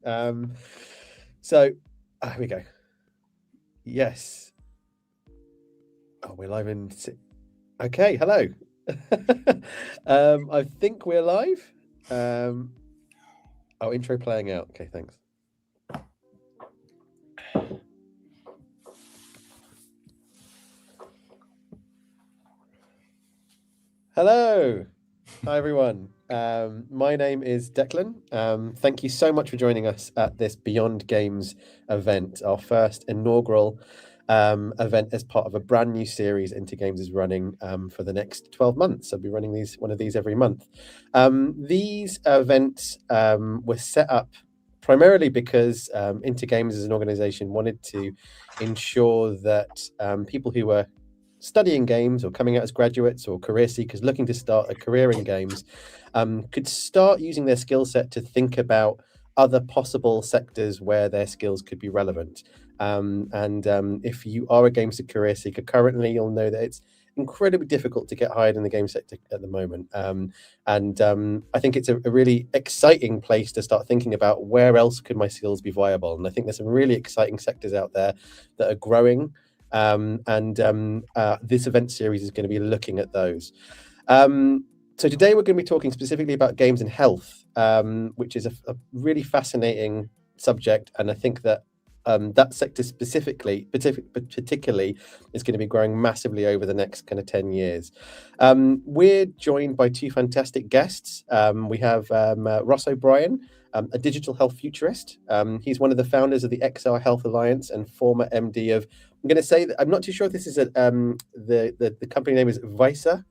So here we go. Yes. Oh, we're live in. Okay, hello. I think we're live. Intro playing out. Okay, thanks. Hello. Hi, everyone. My name is Declan. Thank you so much for joining us at this Beyond Games event, our first inaugural event as part of a brand new series Into Games is running for the next 12 months. I'll be running one of these every month. These events were set up primarily because Into Games as an organization wanted to ensure that people who were studying games or coming out as graduates or career seekers looking to start a career in games could start using their skill set to think about other possible sectors where their skills could be relevant. If you are a games career seeker currently, you'll know that it's incredibly difficult to get hired in the game sector at the moment. I think it's a really exciting place to start thinking about where else could my skills be viable. And I think there's some really exciting sectors out there that are growing. This event series is going to be looking at those. So today we're going to be talking specifically about games and health, which is a really fascinating subject. And I think that that sector particularly is going to be growing massively over the next kind of 10 years. We're joined by two fantastic guests. We have Ross O'Brien, a digital health futurist. He's one of the founders of the XR Health Alliance and former MD of, I'm going to say that I'm not too sure if this is the company name is Visa,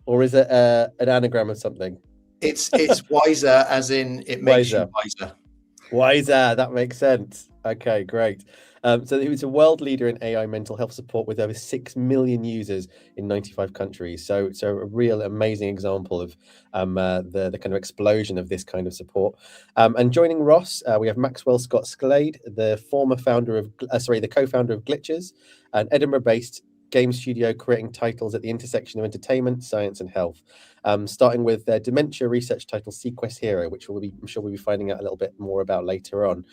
or is it an anagram of something? It's wiser, as in it makes you wiser. Wiser, that makes sense. Okay, great. So he was a world leader in AI mental health support with over 6 million users in 95 countries. So a real amazing example of the kind of explosion of this kind of support. And joining Ross, we have Maxwell Scott Sklade, the co-founder of Glitches, an Edinburgh-based game studio creating titles at the intersection of entertainment, science, and health. Starting with their dementia research title Sequest Hero, which I'm sure we'll be finding out a little bit more about later on.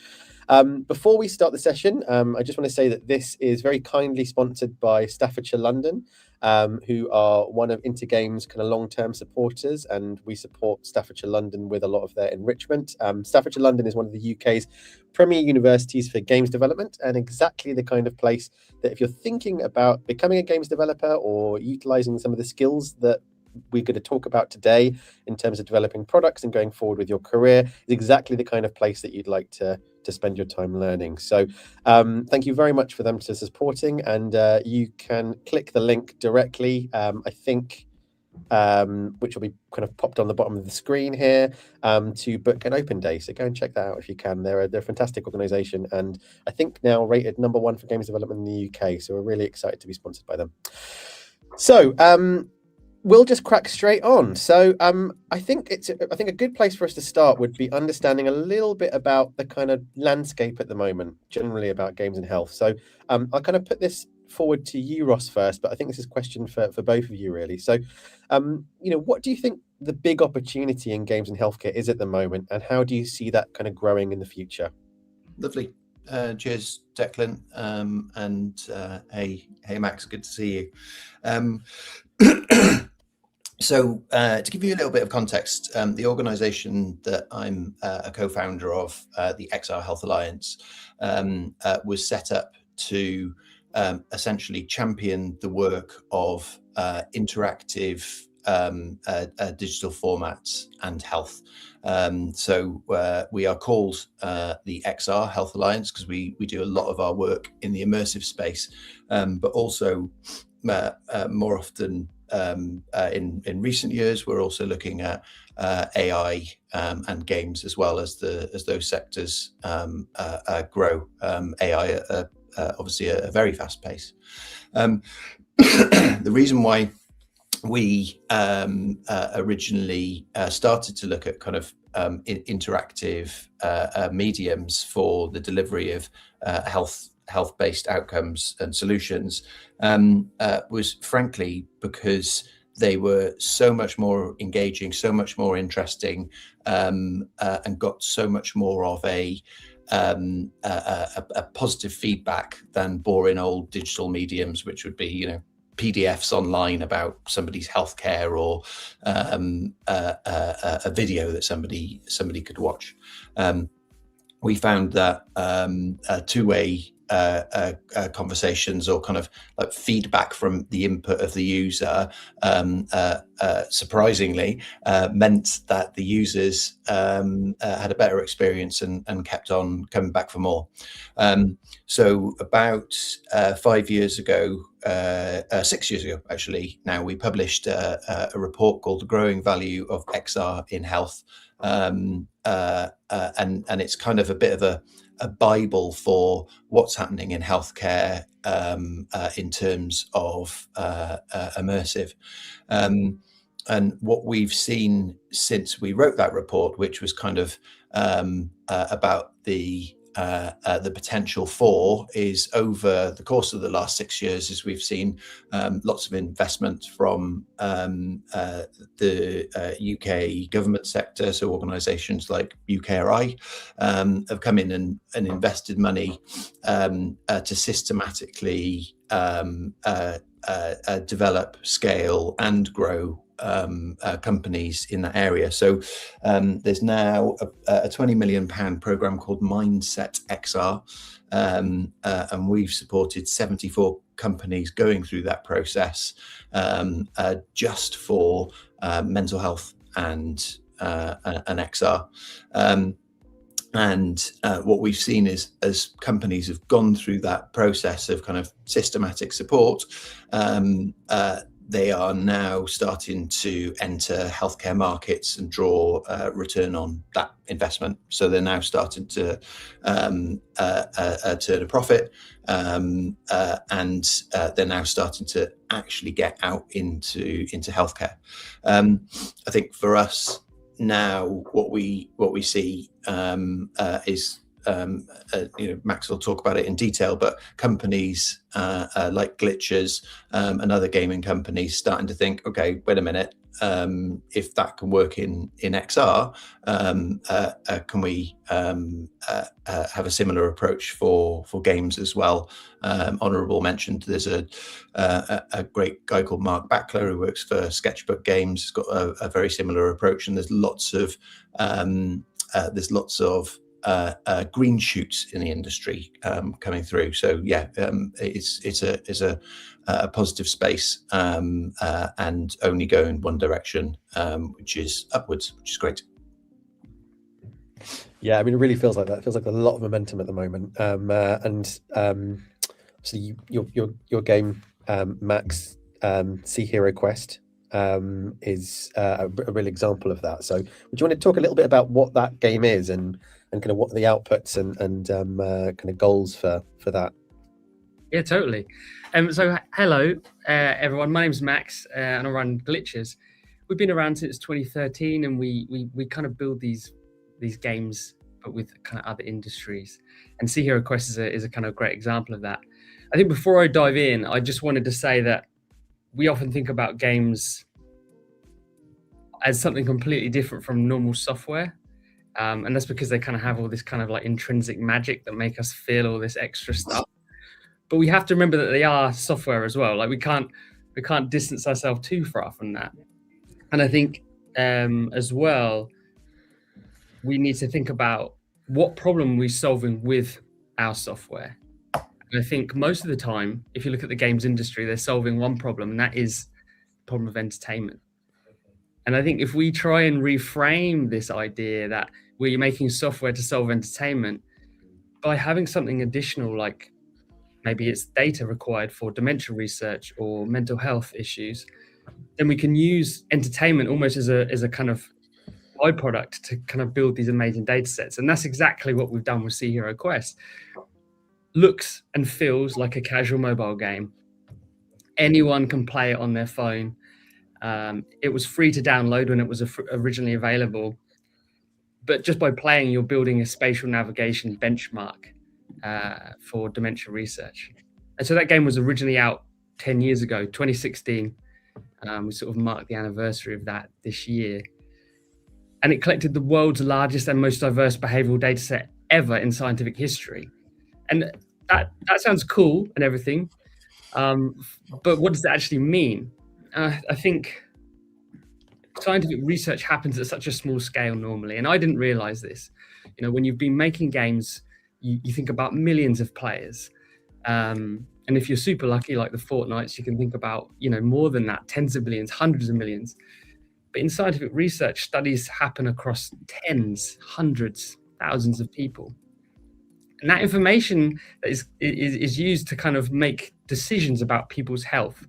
Before we start the session, I just want to say that this is very kindly sponsored by Staffordshire London, who are one of Into Games' kind of long-term supporters, and we support Staffordshire London with a lot of their enrichment. Staffordshire London is one of the UK's premier universities for games development, and exactly the kind of place that if you're thinking about becoming a games developer or utilising some of the skills that we're going to talk about today in terms of developing products and going forward with your career, is exactly the kind of place that you'd like to spend your time learning. So thank you very much for them to supporting, and you can click the link directly, I think, which will be kind of popped on the bottom of the screen here, to book an open day. So go and check that out if you can. They're a fantastic organisation, and I think now rated #1 for games development in the UK. So we're really excited to be sponsored by them. So we'll just crack straight on. So I think a good place for us to start would be understanding a little bit about the kind of landscape at the moment, generally about games and health. So I'll kind of put this forward to you, Ross, first, but I think this is a question for both of you, really. So, what do you think the big opportunity in games and healthcare is at the moment, and how do you see that kind of growing in the future? Lovely. Cheers, Declan. Hey, Max, good to see you. So to give you a little bit of context, the organisation that I'm a co-founder of, the XR Health Alliance, was set up to essentially champion the work of interactive digital formats and health. So we are called the XR Health Alliance because we do a lot of our work in the immersive space, but also more often in recent years, we're also looking at AI and games as well as those sectors grow. AI at obviously a very fast pace. The reason why we originally started to look at kind of interactive mediums for the delivery of health-based outcomes and solutions was frankly because they were so much more engaging, so much more interesting, and got so much more of a positive feedback than boring old digital mediums, which would be, PDFs online about somebody's healthcare, or a video that somebody could watch. We found that two-way conversations, or kind of like feedback from the input of the user, surprisingly meant that the users had a better experience and kept on coming back for more. So about 5 years ago, 6 years ago actually now, we published a report called The Growing Value of XR in Health. And it's kind of a bit of a Bible for what's happening in healthcare in terms of immersive. And what we've seen since we wrote that report, which was kind of about the potential for, is over the course of the last 6 years, as we've seen lots of investment from the UK government sector. So organisations like UKRI have come in and invested money to systematically develop, scale and grow companies in that area. So there's now a £20 million program called Mindset XR, and we've supported 74 companies going through that process just for mental health and XR. And what we've seen is, as companies have gone through that process of kind of systematic support, they are now starting to enter healthcare markets and draw return on that investment. So they're now starting to turn a profit, and they're now starting to actually get out into healthcare. I think for us now, what we see is, Max will talk about it in detail, but companies like Glitches and other gaming companies starting to think, okay, wait a minute, if that can work in XR, can we have a similar approach for games as well? Honourable mentioned, there's a great guy called Mark Backler who works for Sketchbook Games. He's got a very similar approach, and there's lots of green shoots in the industry coming through. So yeah, it's a positive space, and only going one direction, which is upwards, which is great. Yeah, I mean, it really feels like that. It feels like a lot of momentum at the moment. So your game, Max, Sea Hero Quest, is a real example of that. So would you want to talk a little bit about what that game is, and kind of what are the outputs and kind of goals for that? Yeah, totally. So hello, everyone. My name's Max, and I run Glitches. We've been around since 2013, and we kind of build these games, but with kind of other industries. And Sea Hero Quest is a kind of great example of that. I think before I dive in, I just wanted to say that we often think about games as something completely different from normal software. And that's because they kind of have all this kind of like intrinsic magic that make us feel all this extra stuff. But we have to remember that they are software as well. Like we can't distance ourselves too far from that. And I think as well, we need to think about what problem we're solving with our software. And I think most of the time, if you look at the games industry, they're solving one problem, and that is the problem of entertainment. And I think if we try and reframe this idea that we're making software to solve entertainment by having something additional, like maybe it's data required for dementia research or mental health issues, then we can use entertainment almost as a kind of byproduct to kind of build these amazing data sets. And that's exactly what we've done with Sea Hero Quest. Looks and feels like a casual mobile game. Anyone can play it on their phone. It was free to download when it was originally available. But just by playing, you're building a spatial navigation benchmark for dementia research. And so that game was originally out 10 years ago, 2016. We sort of marked the anniversary of that this year. And it collected the world's largest and most diverse behavioral data set ever in scientific history. And that sounds cool and everything, but what does it actually mean? I think scientific research happens at such a small scale normally, and I didn't realize this. When you've been making games, you think about millions of players, and if you're super lucky, like the Fortnites, you can think about more than that, tens of millions, hundreds of millions. But in scientific research, studies happen across tens, hundreds, thousands of people. And that information is used to kind of make decisions about people's health.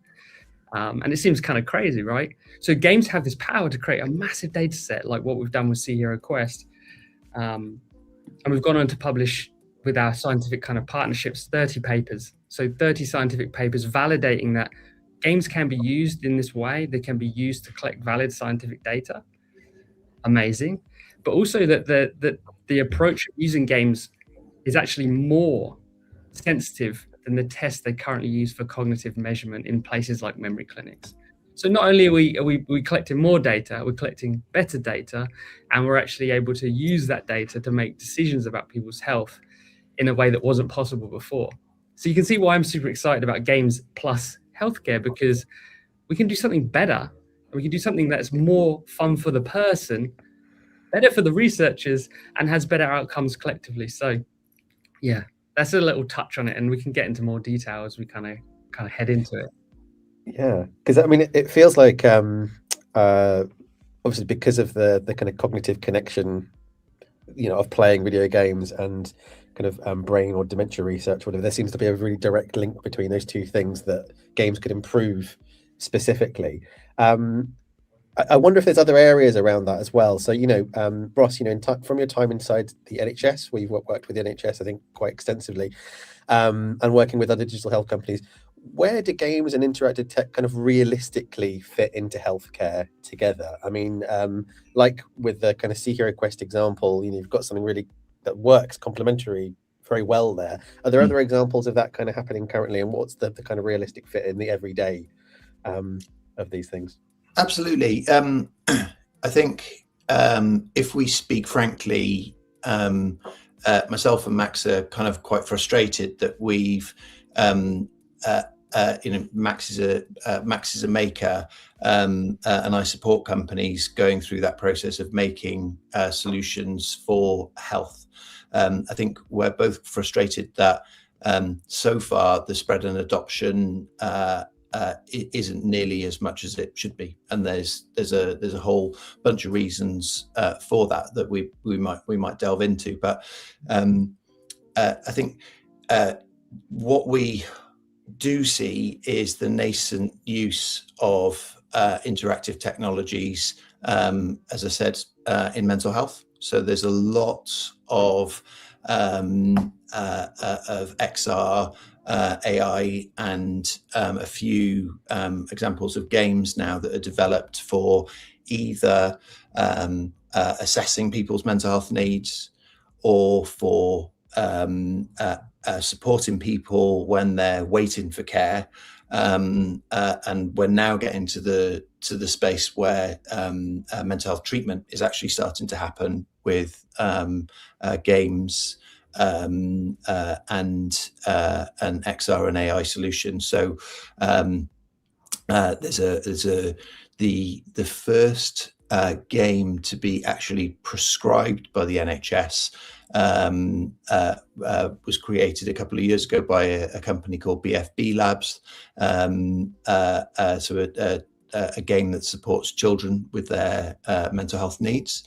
And it seems kind of crazy, right? So games have this power to create a massive data set, like what we've done with Sea Hero Quest. And we've gone on to publish with our scientific kind of partnerships 30 papers. So 30 scientific papers validating that games can be used in this way. They can be used to collect valid scientific data. Amazing. But also that the approach of using games is actually more sensitive than the tests they currently use for cognitive measurement in places like memory clinics. So not only are we collecting more data, we're collecting better data, and we're actually able to use that data to make decisions about people's health in a way that wasn't possible before. So you can see why I'm super excited about games plus healthcare, because we can do something better. We can do something that's more fun for the person, better for the researchers, and has better outcomes collectively. So yeah, that's a little touch on it, and we can get into more detail as we kind of head into it. Yeah, because I mean, it feels like obviously because of the kind of cognitive connection, of playing video games and kind of brain or dementia research, whatever. There seems to be a really direct link between those two things that games could improve specifically. I wonder if there's other areas around that as well. So, Ross, from your time inside the NHS, where you've worked with the NHS, I think, quite extensively, and working with other digital health companies, where do games and interactive tech kind of realistically fit into healthcare together? I mean, like with the kind of Sea Hero Quest example, you've got something really that works complementary very well there. Are there other examples of that kind of happening currently, and what's the kind of realistic fit in the everyday of these things? Absolutely. I think if we speak frankly, myself and Max are kind of quite frustrated that we've, Max is a maker, and I support companies going through that process of making solutions for health. I think we're both frustrated that so far the spread and adoption it isn't nearly as much as it should be, and there's a whole bunch of reasons for that we might delve into. But I think what we do see is the nascent use of interactive technologies, as I said, in mental health. So there's a lot of XR, AI, and a few examples of games now that are developed for either assessing people's mental health needs or for supporting people when they're waiting for care. And we're now getting to the space where mental health treatment is actually starting to happen with games and XR and AI solutions. So there's the first game to be actually prescribed by the NHS was created a couple of years ago by a company called BFB Labs. So a game that supports children with their mental health needs.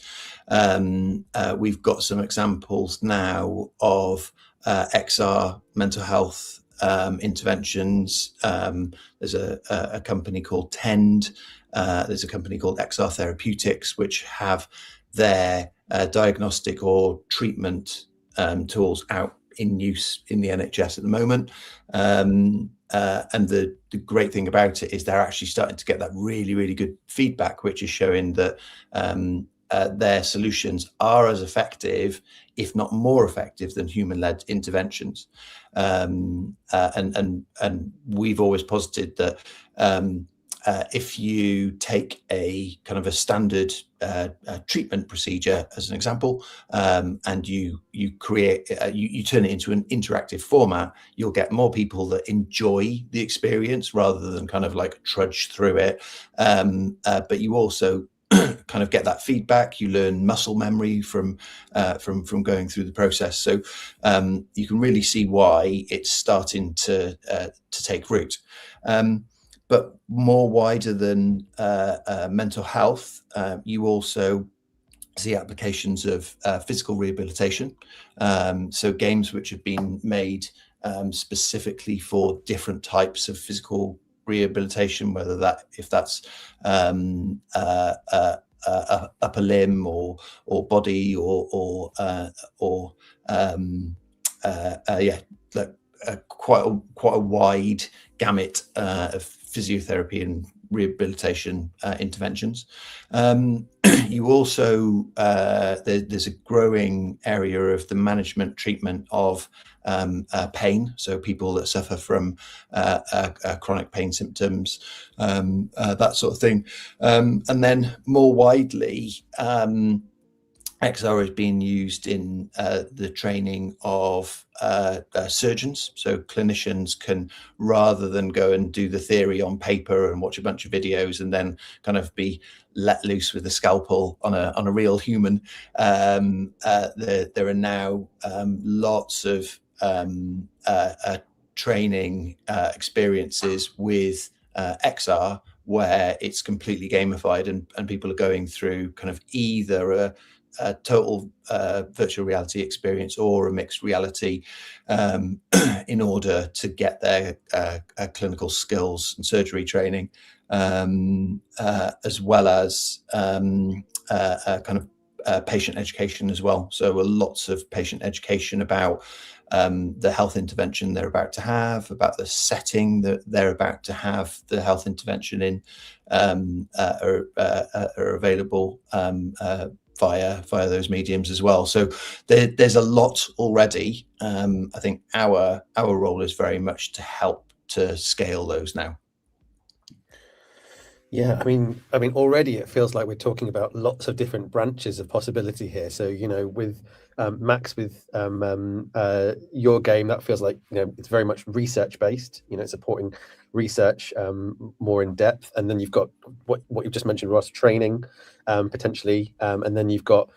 We've got some examples now of XR mental health interventions. There's a company called Tend. There's a company called XR Therapeutics, which have their diagnostic or treatment tools out in use in the NHS at the moment. And the great thing about it is they're actually starting to get that really, really good feedback, which is showing that their solutions are as effective, if not more effective, than human-led interventions. And we've always posited that if you take a kind of a standard treatment procedure as an example, and you create you turn it into an interactive format, you'll get more people that enjoy the experience rather than kind of like trudge through it. But you also kind of get that feedback. You learn muscle memory from going through the process. So you can really see why it's starting to take root. But more wider than mental health, you also see applications of physical rehabilitation. So games which have been made specifically for different types of physical rehabilitation, whether that's upper limb or body or quite a wide gamut of physiotherapy and rehabilitation interventions. You also there's a growing area of the management treatment of pain, so people that suffer from chronic pain symptoms, that sort of thing. And then more widely, XR is being used in the training of surgeons. So clinicians can, rather than go and do the theory on paper and watch a bunch of videos and then kind of be let loose with a scalpel on a real human, there are now lots of training experiences with XR where it's completely gamified and people are going through kind of either a total virtual reality experience or a mixed reality in order to get their clinical skills and surgery training, as well as kind of patient education as well. So lots of patient education about the health intervention they're about to have, about the setting that they're about to have the health intervention in, are available via those mediums as well. So there's a lot already. I think our role is very much to help to scale those now. Yeah, I mean, already it feels like we're talking about lots of different branches of possibility here. So, with Max, with your game, that feels like, it's very much research based, supporting research more in depth. And then you've got what you've just mentioned, Ross, training potentially. And then you've got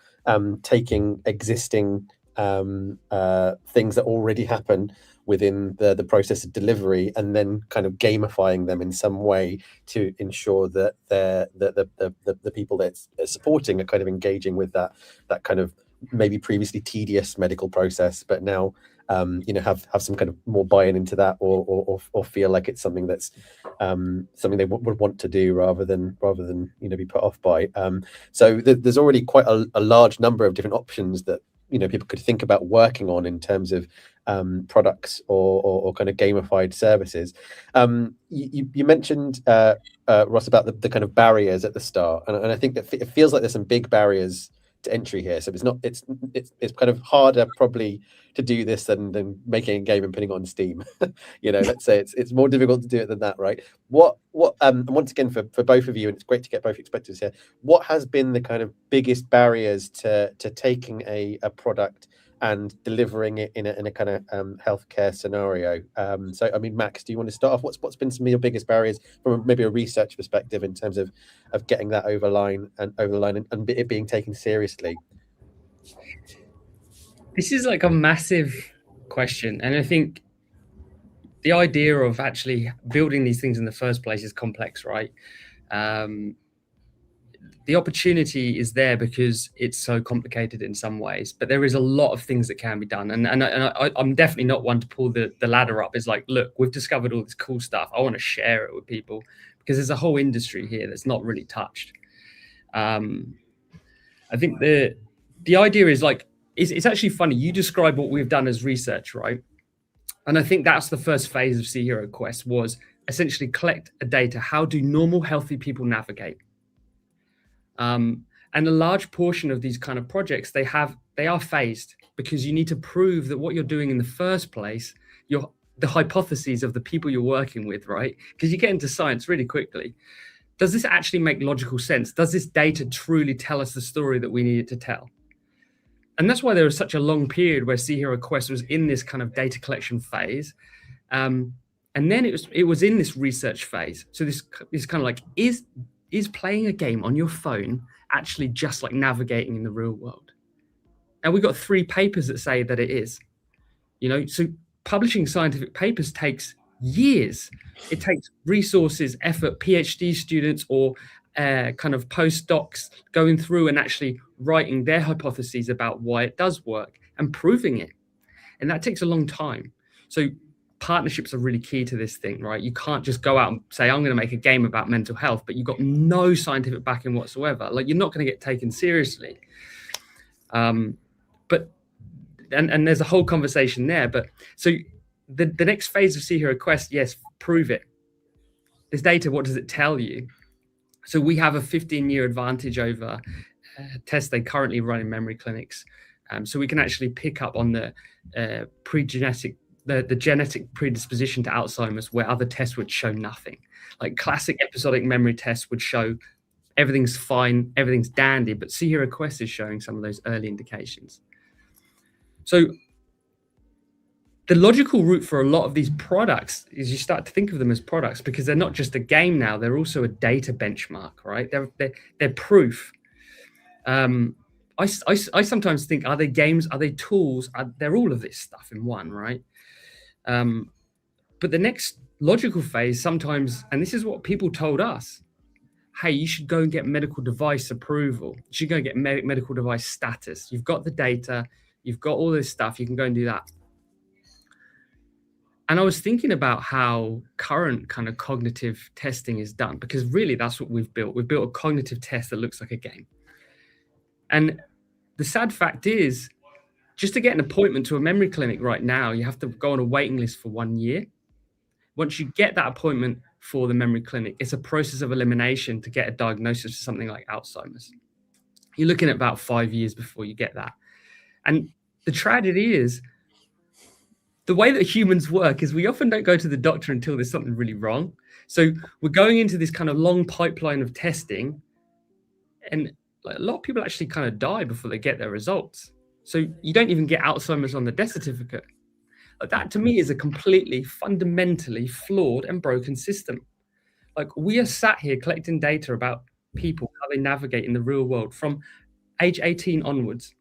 taking existing things that already happen within the process of delivery and then kind of gamifying them in some way to ensure that the people that's supporting are kind of engaging with that kind of maybe previously tedious medical process, but now have some kind of more buy-in into that or feel like it's something that's something they would want to do rather than be put off by. So there's already quite a large number of different options that people could think about working on in terms of products or kind of gamified services. You mentioned Ross about the kind of barriers at the start, and I think that it feels like there's some big barriers to entry here. So it's kind of harder probably to do this than making a game and putting it on Steam. Let's say it's more difficult to do it than that, right? What and once again for both of you, and it's great to get both perspectives here, what has been the kind of biggest barriers to taking a product and delivering it in a kind of healthcare scenario? So I mean, Max, do you want to start off? What's been some of your biggest barriers from maybe a research perspective in terms of getting that over the line and it being taken seriously? This is like a massive question, and I think the idea of actually building these things in the first place is complex, right? The opportunity is there because it's so complicated in some ways, but there is a lot of things that can be done. And I'm definitely not one to pull the ladder up. It's like, look, we've discovered all this cool stuff. I want to share it with people because there's a whole industry here that's not really touched. I think the idea is like, it's actually funny. You describe what we've done as research, right? And I think that's the first phase of Sea Hero Quest, was essentially collect a data. How do normal, healthy people navigate? And a large portion of these kind of projects, they are phased because you need to prove that what you're doing in the first place, the hypotheses of the people you're working with, right? Because you get into science really quickly. does this actually make logical sense? Does this data truly tell us the story that we need it to tell? And that's why there was such a long period where See Hero Quest was in this kind of data collection phase. And then it was in this research phase. So this kind of like, is playing a game on your phone actually just like navigating in the real world? And we've got 3 papers that say that it is. So publishing scientific papers takes years. It takes resources, effort, PhD students or kind of postdocs going through and actually writing their hypotheses about why it does work and proving it. And that takes a long time. So partnerships are really key to this thing, right? You can't just go out and say, I'm going to make a game about mental health, but you've got no scientific backing whatsoever. Like, you're not going to get taken seriously. But there's a whole conversation there. But so the next phase of See Hero Quest, yes, prove it. This data, what does it tell you? So we have a 15-year advantage over tests they currently run in memory clinics. So we can actually pick up on the genetic predisposition to Alzheimer's, where other tests would show nothing. Like classic episodic memory tests would show everything's fine, everything's dandy, but See Hero Quest is showing some of those early indications. So the logical route for a lot of these products is you start to think of them as products, because they're not just a game now, they're also a data benchmark, right? They're proof. I sometimes think, are they games? Are they tools? They're all of this stuff in one, right? But the next logical phase sometimes, and this is what people told us, hey, you should go and get medical device approval. You should go and get medical device status. You've got the data, you've got all this stuff, you can go and do that. And I was thinking about how current kind of cognitive testing is done, because really that's what we've built. We've built a cognitive test that looks like a game. And the sad fact is, just to get an appointment to a memory clinic right now, you have to go on a waiting list for 1 year. Once you get that appointment for the memory clinic, it's a process of elimination to get a diagnosis for something like Alzheimer's. You're looking at about 5 years before you get that. And the tragedy is, the way that humans work is we often don't go to the doctor until there's something really wrong. So we're going into this kind of long pipeline of testing, and a lot of people actually kind of die before they get their results. So you don't even get Alzheimer's on the death certificate. That to me is a completely fundamentally flawed and broken system. Like, we are sat here collecting data about people, how they navigate in the real world from age 18 onwards.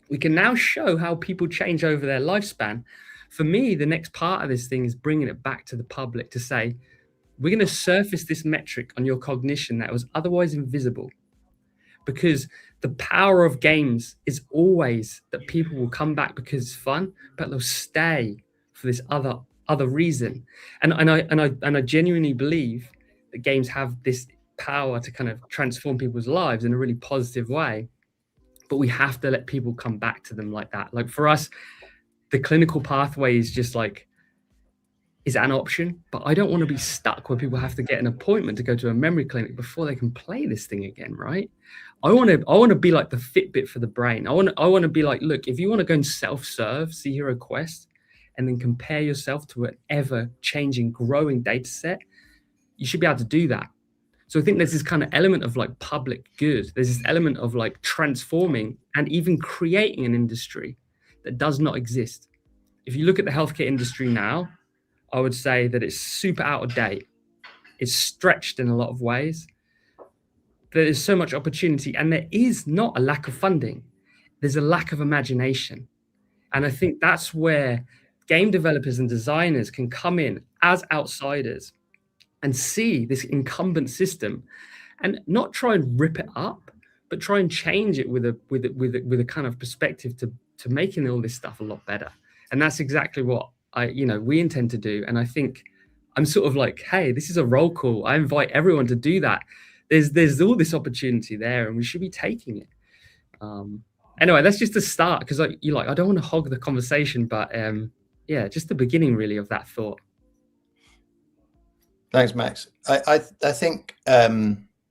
We can now show how people change over their lifespan. For me, the next part of this thing is bringing it back to the public to say, we're going to surface this metric on your cognition that was otherwise invisible. Because the power of games is always that people will come back because it's fun, but they'll stay for this other reason. And I genuinely believe that games have this power to kind of transform people's lives in a really positive way. But we have to let people come back to them like that. Like, for us, the clinical pathway is just like, is an option, but I don't want to be stuck where people have to get an appointment to go to a memory clinic before they can play this thing again, right? I want to be like the Fitbit for the brain. I want to be like, look, if you want to go and self-serve See Hero Quest and then compare yourself to an ever-changing, growing data set, you should be able to do that. So I think there's this kind of element of like public good. There's this element of like transforming and even creating an industry that does not exist. If you look at the healthcare industry now, I would say that it's super out of date. It's stretched in a lot of ways. There is so much opportunity, and there is not a lack of funding. There's a lack of imagination. And I think that's where game developers and designers can come in as outsiders and see this incumbent system and not try and rip it up, but try and change it with a kind of perspective to making all this stuff a lot better. And that's exactly what we intend to do. And I think I'm sort of like, hey, this is a roll call. I invite everyone to do that. There's all this opportunity there, and we should be taking it. Anyway, that's just a start, because I don't want to hog the conversation, but just the beginning really of that thought. Thanks, Max. I think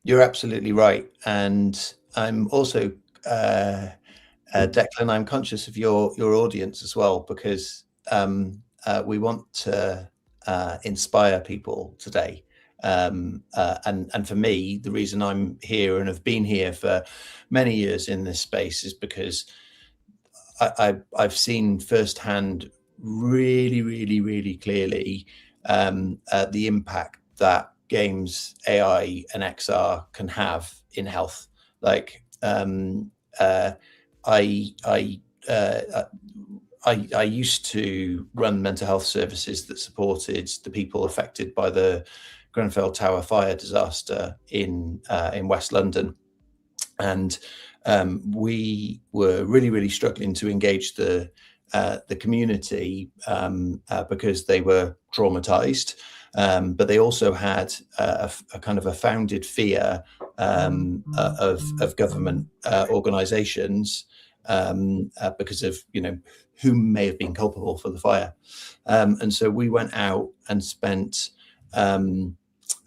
you're absolutely right, and I'm also Declan, I'm conscious of your audience as well, because we want to inspire people today. And for me, the reason I'm here and have been here for many years in this space is because I've seen firsthand really, really, really clearly the impact that games, AI, and XR can have in health. Like I used to run mental health services that supported the people affected by the Grenfell Tower fire disaster in West London, and we were really, really struggling to engage the community because they were traumatized, but they also had a kind of a founded fear of government organisations because of who may have been culpable for the fire, and so we went out and spent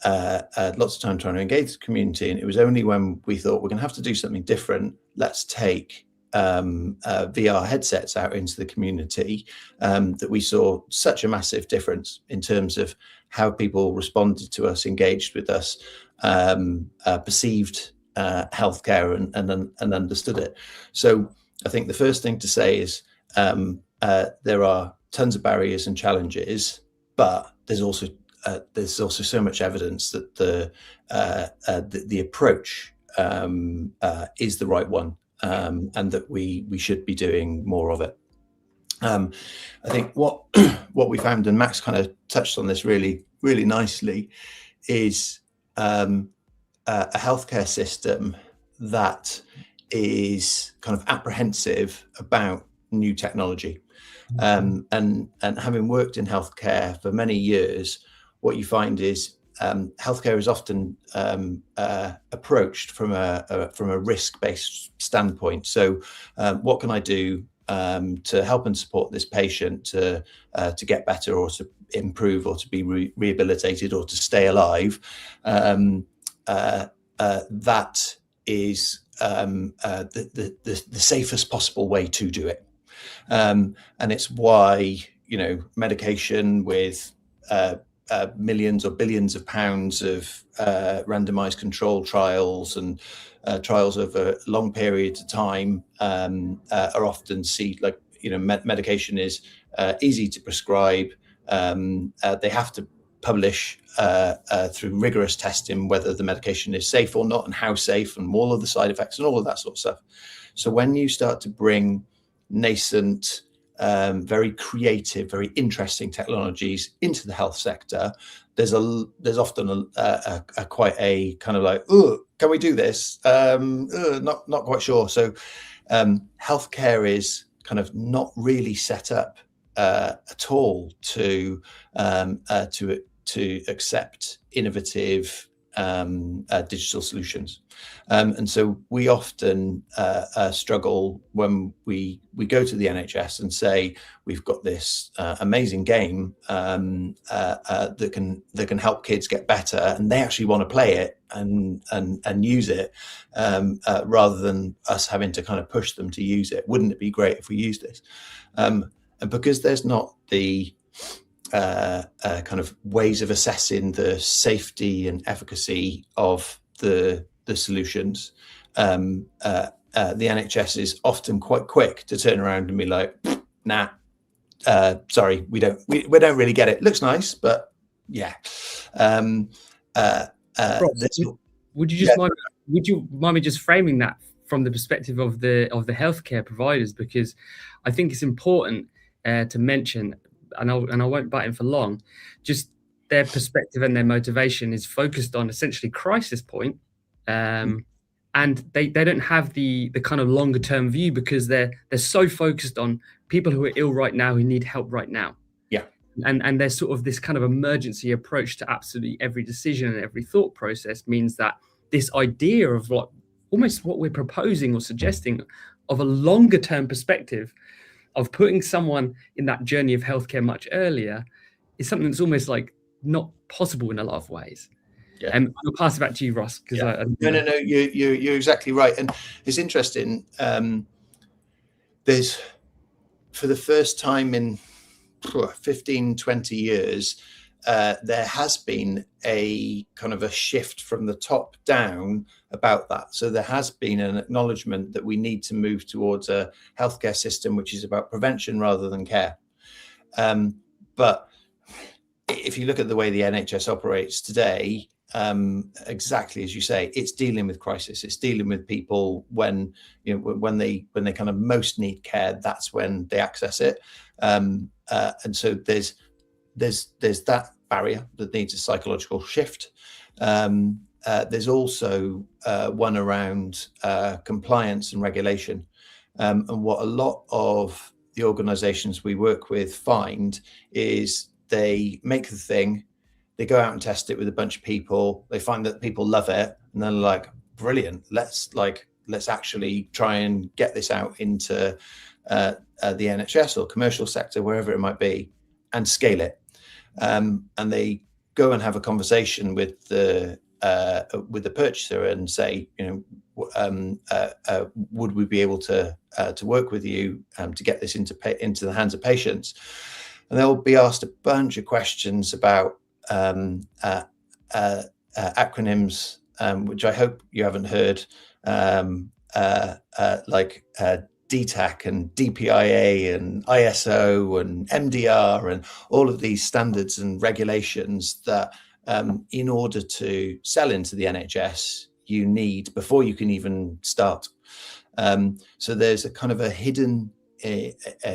lots of time trying to engage the community, and it was only when we thought we're going to have to do something different, let's take VR headsets out into the community, that we saw such a massive difference in terms of how people responded to us, engaged with us, perceived healthcare and understood it. So I think the first thing to say is there are tons of barriers and challenges, but there's also so much evidence that the approach is the right one, and that we should be doing more of it. I think what we found, and Max kind of touched on this really, really nicely, is a healthcare system that is kind of apprehensive about new technology. And having worked in healthcare for many years, what you find is healthcare is often approached from a risk-based standpoint. So, what can I do to help and support this patient to get better, or to improve, or to be rehabilitated, or to stay alive? That is the safest possible way to do it, and it's why medication with millions or billions of pounds of randomized control trials and trials over long periods of time are often seen. Like medication is easy to prescribe. They have to publish through rigorous testing whether the medication is safe or not, and how safe, and all of the side effects and all of that sort of stuff. So when you start to bring nascent, very creative, very interesting technologies into the health sector, there's often a quite a kind of like, oh, can we do this? Not quite sure. So healthcare is kind of not really set up at all to accept innovative digital solutions, and so we often struggle when we go to the NHS and say we've got this amazing game that can help kids get better, and they actually want to play it and use it, rather than us having to kind of push them to use it. Wouldn't it be great if we used this? And because there's not the kind of ways of assessing the safety and efficacy of the solutions, the NHS is often quite quick to turn around and be like, nah, sorry, we don't really get it. Looks nice, but yeah. Ross, would you mind me just framing that from the perspective of the healthcare providers? Because I think it's important to mention, and I won't butt in for long, just their perspective and their motivation is focused on essentially crisis point, and they don't have the kind of longer term view, because they're so focused on people who are ill right now, who need help right now. Yeah. And there's sort of this kind of emergency approach to absolutely every decision and every thought process means that this idea of what we're proposing or suggesting of a longer term perspective of putting someone in that journey of healthcare much earlier is something that's almost like not possible in a lot of ways. Yeah. And I'll pass it back to you, Ross. Yeah. No, you're exactly right. And it's interesting. There's, for the first time in 15, 20 years, there has been a kind of a shift from the top down about that. So there has been an acknowledgement that we need to move towards a healthcare system which is about prevention rather than care. But if you look at the way the NHS operates today, exactly as you say, it's dealing with crisis. It's dealing with people when they kind of most need care. That's when they access it, and so there's that barrier that needs a psychological shift. There's also one around compliance and regulation, and what a lot of the organisations we work with find is they make the thing. They go out and test it with a bunch of people. They find that people love it, and they're like, "Brilliant! Let's actually try and get this out into the NHS or commercial sector, wherever it might be, and scale it." And they go and have a conversation with the purchaser and say, would we be able to work with you to get this into the hands of patients? And they'll be asked a bunch of questions about acronyms, which I hope you haven't heard, like DTAC and DPIA and ISO and MDR and all of these standards and regulations that in order to sell into the NHS, you need before you can even start. So there's a kind of a hidden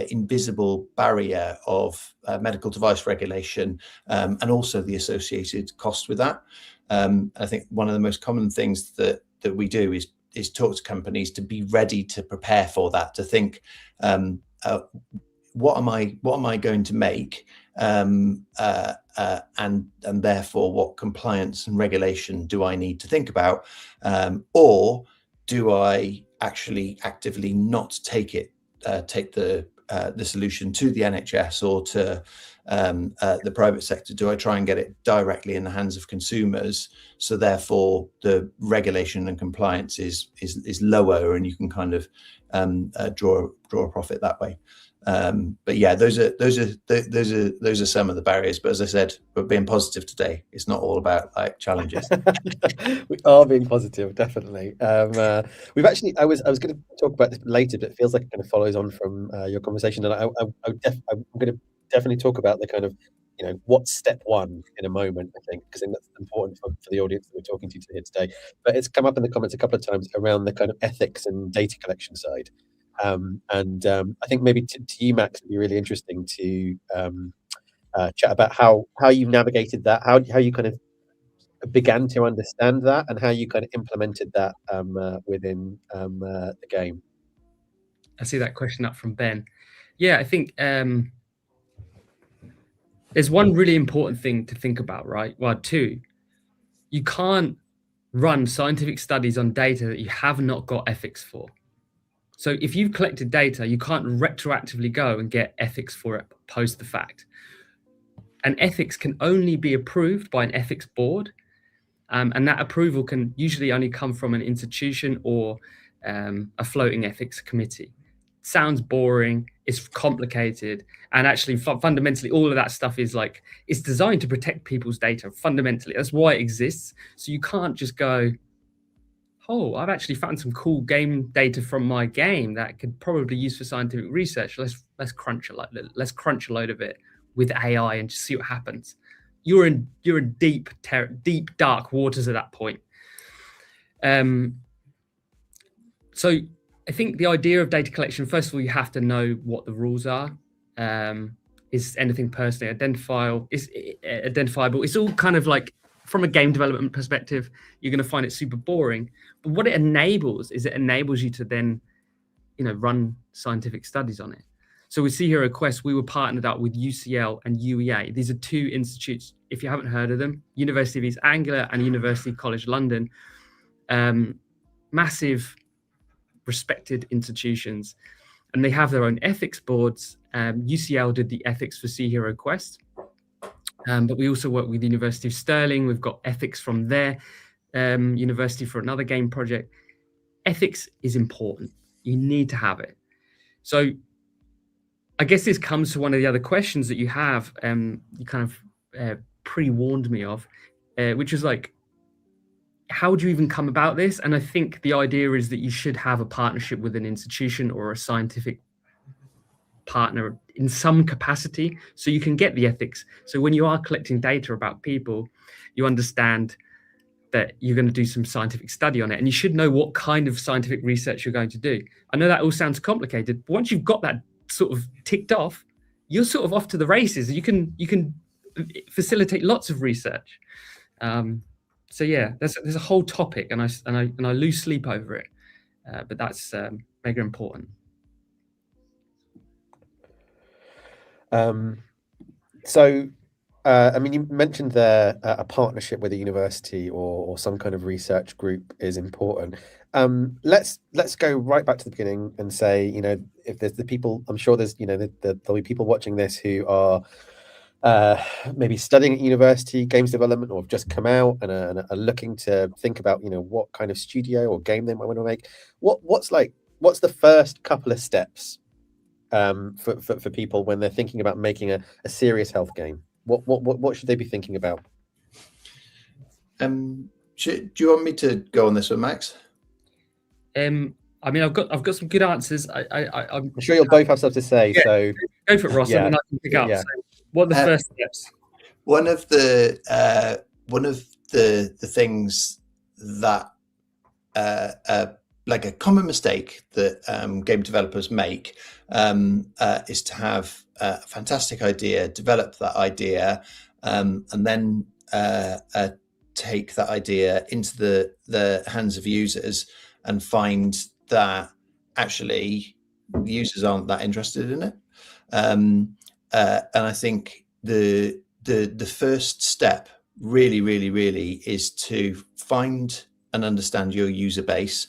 invisible barrier of medical device regulation, and also the associated cost with that. I think one of the most common things that we do is talk to companies to be ready to prepare for that, to think, what am I going to make, and therefore what compliance and regulation do I need to think about, or do I actually actively not take the solution to the NHS or to the private sector? Do I try and get it directly in the hands of consumers, so therefore the regulation and compliance is lower, and you can kind of draw a profit that way? But yeah, those are some of the barriers. But as I said, we're being positive today. It's not all about like challenges. We are being positive, definitely. We've actually, I was going to talk about this later, but it feels like it kind of follows on from your conversation, and I'm going to definitely talk about the kind of, what's step one in a moment, I think, because I think that's important for the audience that we're talking to here today. But it's come up in the comments a couple of times around the kind of ethics and data collection side. I think maybe to you, Max, it'd be really interesting to chat about how you navigated that, how you kind of began to understand that, and how you kind of implemented that within the game. I see that question up from Ben. Yeah, I think there's one really important thing to think about, right? Well, two, you can't run scientific studies on data that you have not got ethics for. So if you've collected data, you can't retroactively go and get ethics for it post the fact. And ethics can only be approved by an ethics board. And that approval can usually only come from an institution or a floating ethics committee. Sounds boring, it's complicated, and actually fundamentally all of that stuff is like, it's designed to protect people's data. Fundamentally, that's why it exists. So you can't just go, oh, I've actually found some cool game data from my game that could probably use for scientific research. Let's crunch a load of it with AI and just see what happens. You're in deep dark waters at that point. So I think the idea of data collection, first of all, you have to know what the rules are. Is anything personally identifiable? It's all kind of like, from a game development perspective, you're going to find it super boring. But what it enables is it enables you to then, run scientific studies on it. So with See Hero Quest, we were partnered up with UCL and UEA. These are two institutes, if you haven't heard of them, University of East Anglia and University College London. Massive, respected institutions. And they have their own ethics boards. UCL did the ethics for See Hero Quest. But we also work with the University of Stirling. We've got ethics from their university for another game project. Ethics is important. You need to have it. So I guess this comes to one of the other questions that you have. You kind of pre-warned me of, which was like, how do you even come about this? And I think the idea is that you should have a partnership with an institution or a scientific partner in some capacity, so you can get the ethics. So when you are collecting data about people, you understand that you're going to do some scientific study on it, and you should know what kind of scientific research you're going to do. I know that all sounds complicated, but once you've got that sort of ticked off, you're sort of off to the races. You can facilitate lots of research. So yeah, there's a whole topic, and I lose sleep over it, but that's mega important. So, I mean, you mentioned there a partnership with a university or some kind of research group is important. Let's go right back to the beginning and say, you know, if there's the people, I'm sure there's, you know, there'll be people watching this who are maybe studying at university, games development, or have just come out and are looking to think about, you know, what kind of studio or game they might want to make. What's the first couple of steps for people when they're thinking about making a serious health game? What should they be thinking about? Do you want me to go on this one, Max? I mean, I've got some good answers. I'm sure you'll both have stuff to say. Yeah, so go for it, Ross. Yeah. And then I can pick up. Yeah. So what are the first steps? One of the things that like a common mistake that game developers make is to have a fantastic idea, develop that idea, and then take that idea into the hands of users and find that actually users aren't that interested in it. And I think the first step really is to find and understand your user base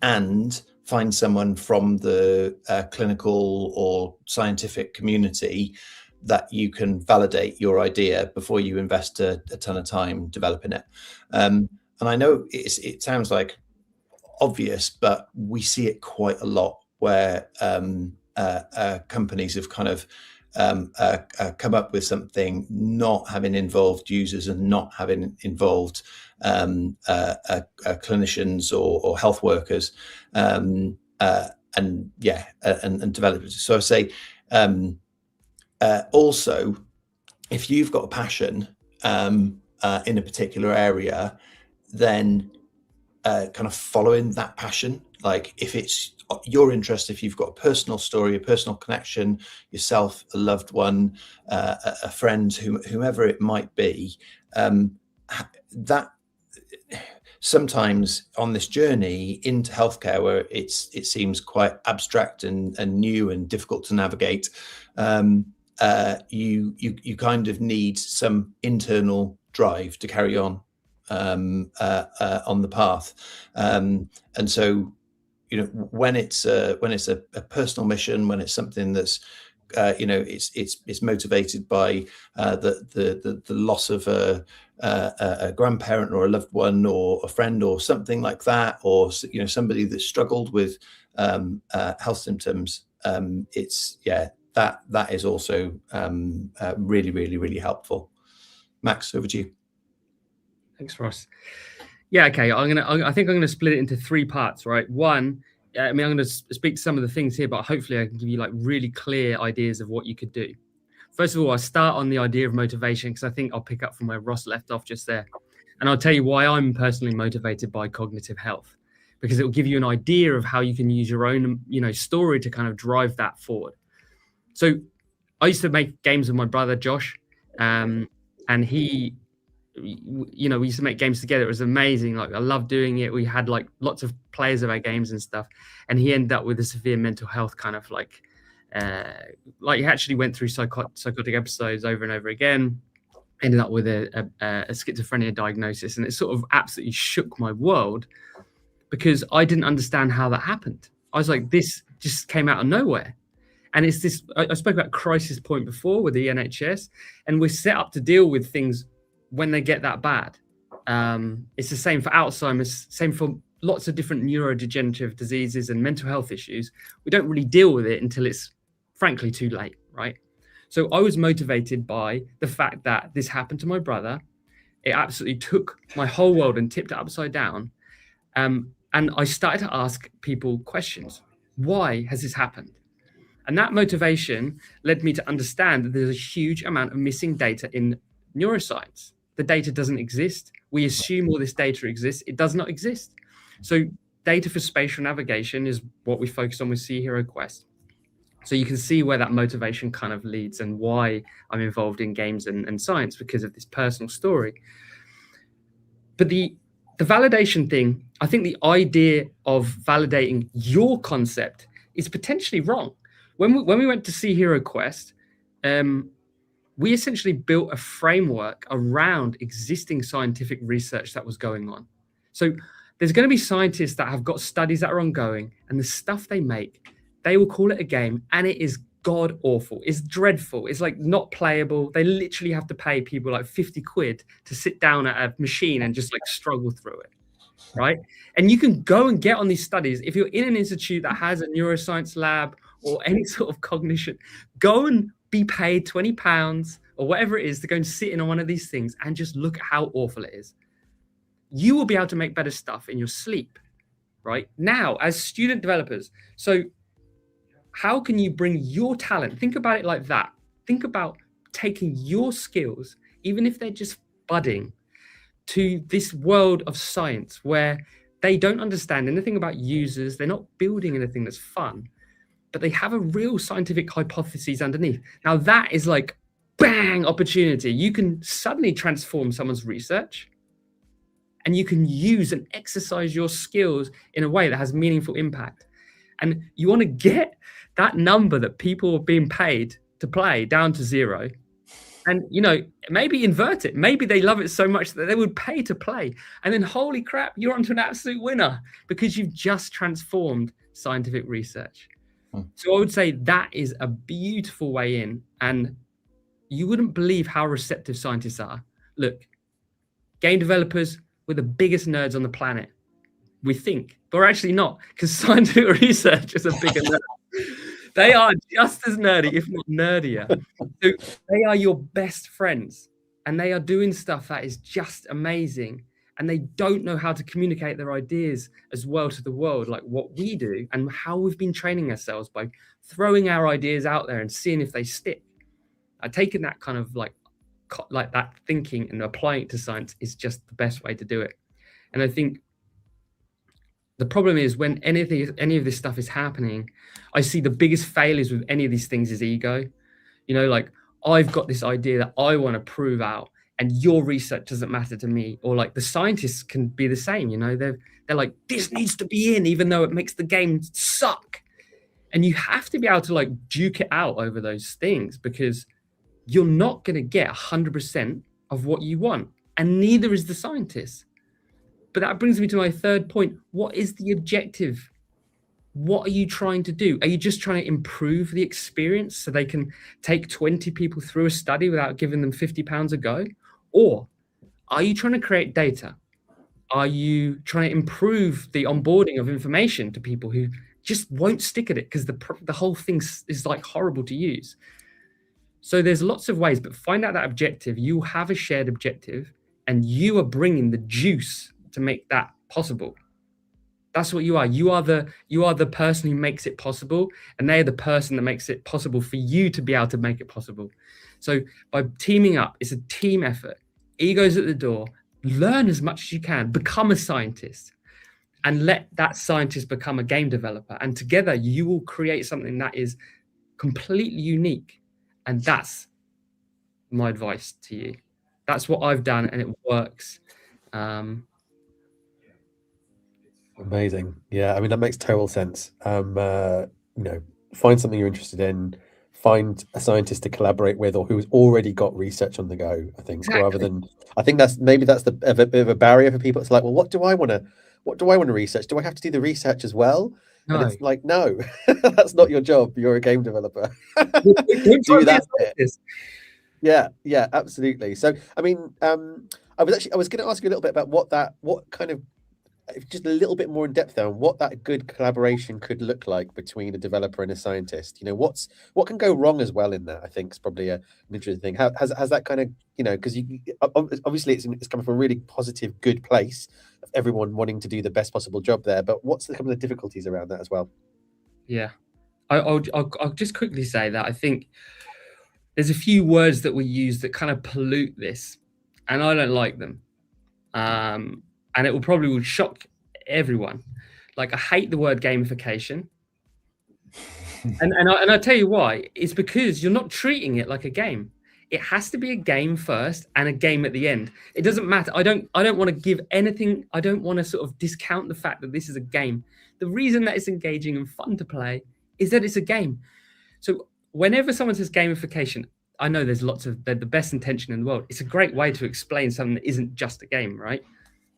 and find someone from the clinical or scientific community that you can validate your idea before you invest a ton of time developing it. And I know it sounds like obvious, but we see it quite a lot where companies have kind of come up with something not having involved users and not having involved clinicians or health workers and developers. So I say also, if you've got a passion in a particular area, then kind of following that passion, like if it's your interest, if you've got a personal story, a personal connection, yourself, a loved one, a friend, whomever it might be, that sometimes on this journey into healthcare, where it seems quite abstract and new and difficult to navigate, you kind of need some internal drive to carry on the path, and so, you know, when it's a personal mission, when it's something that's you know, it's motivated by the loss of a grandparent or a loved one or a friend or something like that, or, you know, somebody that struggled with health symptoms, it's that is also really helpful. Max, over to you. Thanks, Ross. Yeah, okay. I think I'm gonna split it into three parts, right? One, I mean, I'm going to speak to some of the things here, but hopefully I can give you like really clear ideas of what you could do. First of all, I start on the idea of motivation, because I think I'll pick up from where Ross left off just there. And I'll tell you why I'm personally motivated by cognitive health, because it will give you an idea of how you can use your own, you know, story to kind of drive that forward. So I used to make games with my brother, Josh, and he, you know, we used to make games together. It was amazing. Like, I loved doing it. We had like lots of players of our games and stuff. And he ended up with a severe mental health kind of like he actually went through psychotic episodes over and over again, ended up with a schizophrenia diagnosis. And it sort of absolutely shook my world, because I didn't understand how that happened. I was like, this just came out of nowhere. And it's this, I spoke about crisis point before with the NHS, and we're set up to deal with things when they get that bad. It's the same for Alzheimer's, same for lots of different neurodegenerative diseases and mental health issues. We don't really deal with it until it's frankly too late, right? So I was motivated by the fact that this happened to my brother. It absolutely took my whole world and tipped it upside down. And I started to ask people questions. Why has this happened? And that motivation led me to understand that there's a huge amount of missing data in neuroscience. The data doesn't exist. We assume all this data exists. It does not exist. So data for spatial navigation is what we focus on with Sea Hero Quest. So you can see where that motivation kind of leads and why I'm involved in games and science, because of this personal story. But the validation thing, I think the idea of validating your concept is potentially wrong. When we went to Sea Hero Quest, we essentially built a framework around existing scientific research that was going on. So there's going to be scientists that have got studies that are ongoing, and the stuff they make, they will call it a game, and it is god awful. It's dreadful. It's like not playable. They literally have to pay people like 50 quid to sit down at a machine and just like struggle through it, right? And you can go and get on these studies. If you're in an institute that has a neuroscience lab or any sort of cognition, go and be paid £20 or whatever it is to go and sit in on one of these things and just look at how awful it is. You will be able to make better stuff in your sleep, right? Now, as student developers, so how can you bring your talent? Think about it like that. Think about taking your skills, even if they're just budding, to this world of science where they don't understand anything about users. They're not building anything that's fun, but they have a real scientific hypothesis underneath. Now that is like, bang, opportunity. You can suddenly transform someone's research, and you can use and exercise your skills in a way that has meaningful impact. And you want to get that number that people are being paid to play down to zero. And, you know, maybe invert it. Maybe they love it so much that they would pay to play. And then, holy crap, you're onto an absolute winner because you've just transformed scientific research. So I would say that is a beautiful way in. And you wouldn't believe how receptive scientists are. Look, game developers, we're the biggest nerds on the planet. We think, but we're actually not, because scientific research is a bigger nerd. They are just as nerdy, if not nerdier. So they are your best friends, and they are doing stuff that is just amazing. And they don't know how to communicate their ideas as well to the world, like what we do, and how we've been training ourselves by throwing our ideas out there and seeing if they stick. Taking that kind of like that thinking and applying it to science is just the best way to do it. And I think the problem is when any of this stuff is happening, I see the biggest failures with any of these things is ego. You know, like, I've got this idea that I want to prove out, and your research doesn't matter to me. Or like the scientists can be the same, you know, they're like, this needs to be in, even though it makes the game suck. And you have to be able to like duke it out over those things, because you're not going to get 100% of what you want, and neither is the scientist. But that brings me to my third point. What is the objective? What are you trying to do? Are you just trying to improve the experience so they can take 20 people through a study without giving them £50 a go? Or are you trying to create data? Are you trying to improve the onboarding of information to people who just won't stick at it because the whole thing is like horrible to use? So there's lots of ways, but find out that objective. You have a shared objective, and you are bringing the juice to make that possible. That's what you are. You are the person who makes it possible, and they're the person that makes it possible for you to be able to make it possible. So by teaming up, it's a team effort. Ego's at the door. Learn as much as you can. Become a scientist, and let that scientist become a game developer. And together, you will create something that is completely unique. And that's my advice to you. That's what I've done, and it works. Amazing. Yeah, I mean, that makes total sense. You know, find something you're interested in, find a scientist to collaborate with, or who's already got research on the go, I think. Exactly. Rather than, I think that's a bit of a barrier for people. It's like, well, what do I want to research? Do I have to do the research as well? No. And it's like, no, that's not your job. You're a game developer. Do that bit. Yeah, absolutely. So, I mean, I was going to ask you a little bit about what kind of just a little bit more in depth there on what that good collaboration could look like between a developer and a scientist. What can go wrong as well in that, I think is probably an interesting thing. Has that kind of, because obviously it's coming from a really positive, good place of everyone wanting to do the best possible job there, but what's some of the difficulties around that as well? Yeah, I'll just quickly say that I think there's a few words that we use that kind of pollute this, and I don't like them. And it will shock everyone. Like, I hate the word gamification. and I tell you why. It's because you're not treating it like a game. It has to be a game first and a game at the end. It doesn't matter. I don't want to give anything. I don't want to sort of discount the fact that this is a game. The reason that it's engaging and fun to play is that it's a game. So whenever someone says gamification, I know there's the best intention in the world. It's a great way to explain something that isn't just a game, right?